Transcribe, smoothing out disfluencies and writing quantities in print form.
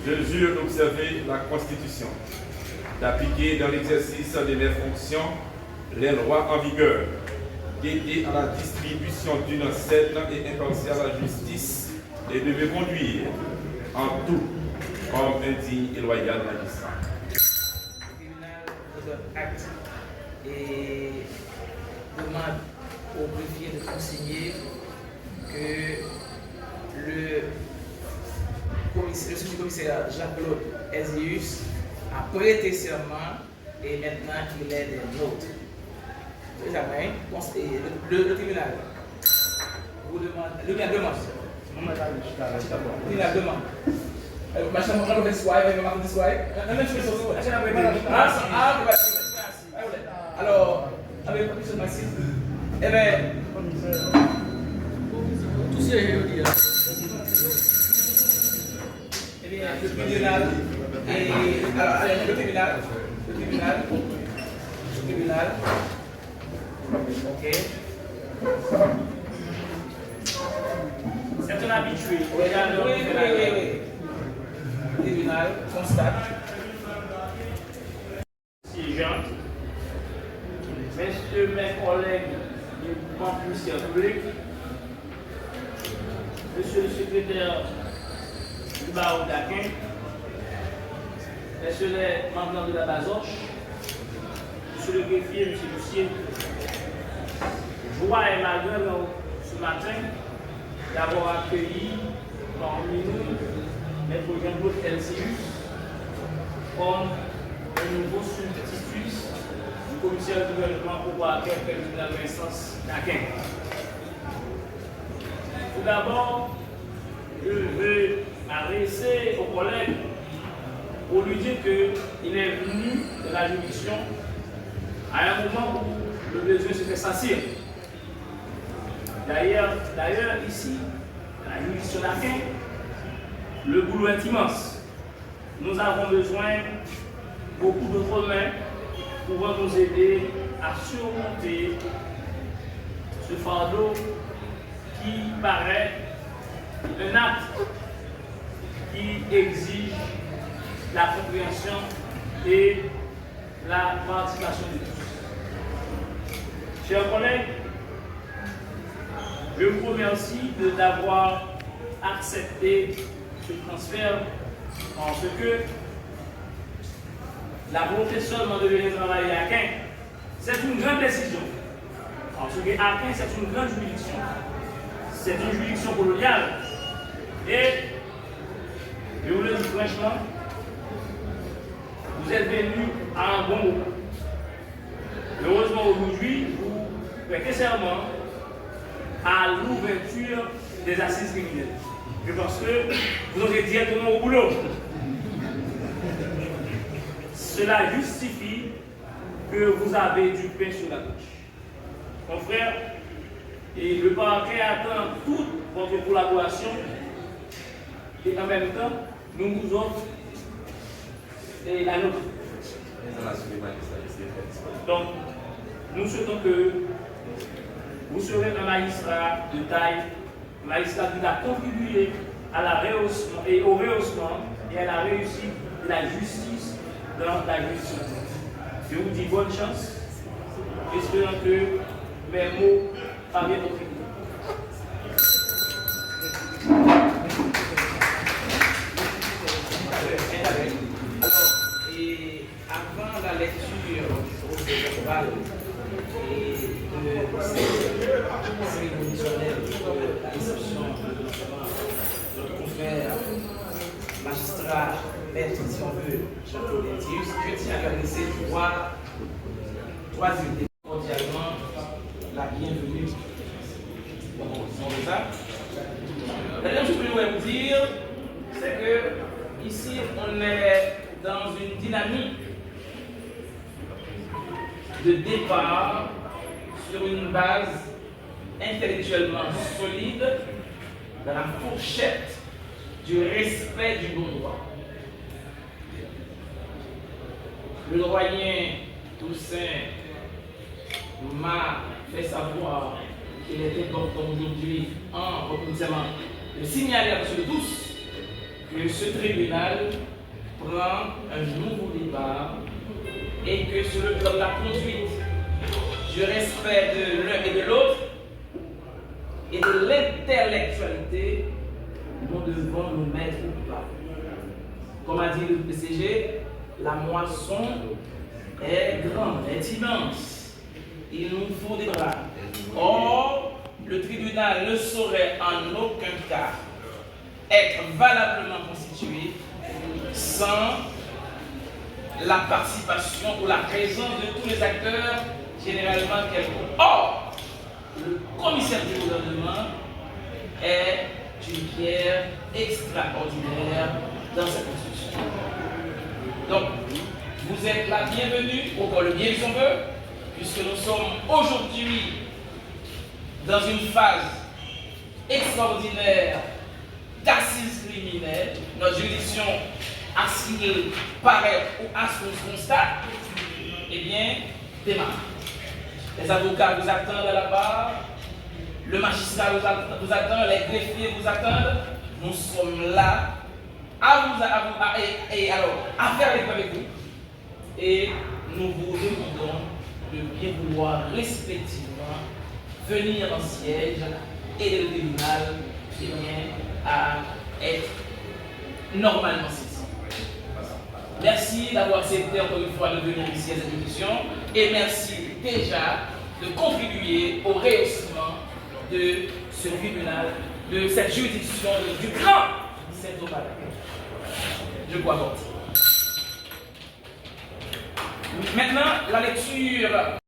Je jure d'observer la Constitution, d'appliquer dans l'exercice de mes fonctions les lois en vigueur, d'aider à la distribution d'une saine et impartiale justice et de me conduire en tout comme un digne et loyal magistrat. Le tribunal de votre acte et demande au greffier de consigner que le sous-commissaire Jean-Claude Ezius a prêté serment et maintenant qu'il est des nôtres. Le tribunal vous demande, le tribunal demande. Le tribunal demande. Alors, avec le commissaire Maxime, eh bien, tout ce que je veux dire. Eh bien, le tribunal, le tribunal, ok. C'est un habitué. Oui. Le tribunal constate. Si Jean, messieurs mes collègues du mouvement policier public, monsieur le secrétaire du barreau d'Aquin, messieurs les membres de la Bazoche, monsieur le greffier, monsieur Lucier, joie et malheur ce matin d'avoir accueilli parmi nous Maître Jean-Claude Ezius comme un nouveau substitut du commissaire du gouvernement pour Aquin, fait le tribunal d'instance d'Aquin. Tout d'abord, je veux m'adresser aux collègues pour lui dire qu'il est venu de la juridiction à un moment où le besoin se fait sentir. D'ailleurs, ici, à la juridiction d'Aquin, le boulot est immense. Nous avons besoin de beaucoup d'autres mains pouvant nous aider à surmonter ce fardeau qui paraît un acte qui exige la compréhension et la participation de tous. Chers collègues, je vous remercie d'avoir accepté ce transfert en ce que la volonté seulement de venir travailler à Aquin, c'est une grande décision. En ce que Aquin, c'est une grande juridiction. C'est une juridiction coloniale. Et je vous le dis franchement, vous êtes venus à un bon moment. Heureusement, aujourd'hui, vous prêtez serment à l'ouverture des assises criminelles. Je pense que vous aurez directement au boulot. Cela justifie que vous avez du pain sur la bouche. Mon frère, et le parquet attend toute votre collaboration et en même temps, nous vous offrons la nôtre. Donc, nous souhaitons que vous serez un magistrat de taille, un magistrat qui va contribuer à la rehaussement et au rehaussement et à la réussite de la justice dans la justice. Je vous dis bonne chance, espérant que mes mots parviennent au tribunal. Et avant la lecture du procès verbal et de cette cérémonie solennelle de la réception de notre confrère magistrat, maître, si on veut, Jean-Claude Ezius, je tiens à lui adresser trois idées. Cordialement, la bienvenue. La deuxième chose que je voudrais vous dire, c'est que ici, on est dans une dynamique de départ sur une base intellectuellement solide dans la fourchette du respect du bon droit. Le doyen Toussaint m'a fait savoir qu'il était important aujourd'hui en reconnaissant de signaler à M. Tous que ce tribunal prend un nouveau départ et que sur le plan de la conduite, du respect de l'un et de l'autre et de l'intellectualité, nous devons nous mettre au pas. Comme a dit le PCG, la moisson est grande, est immense. Il nous faut des bras. Or, le tribunal ne saurait en aucun cas être valablement constitué sans la participation ou la présence de tous les acteurs, généralement quelconques. Or, le commissaire du gouvernement est une pierre extraordinaire dans cette constitution. Donc, vous êtes la bienvenue, au corps le bien si on veut, puisque nous sommes aujourd'hui dans une phase extraordinaire d'assises criminelles. Notre juridiction, à ce qu'il paraît ou à ce qu'on constate, eh bien, démarre. Les avocats vous attendent là-bas, le magistrat vous attend, les greffiers vous attendent. Nous sommes là à faire les avec vous. Et nous vous demandons de bien vouloir respectivement venir en siège et le tribunal à être normalement saisi. Merci d'avoir accepté encore une fois de venir ici à cette émission et merci déjà de contribuer au rehaussement de ce tribunal, de cette juridiction du grand Saint-Thomas. Je crois bon. Maintenant, la lecture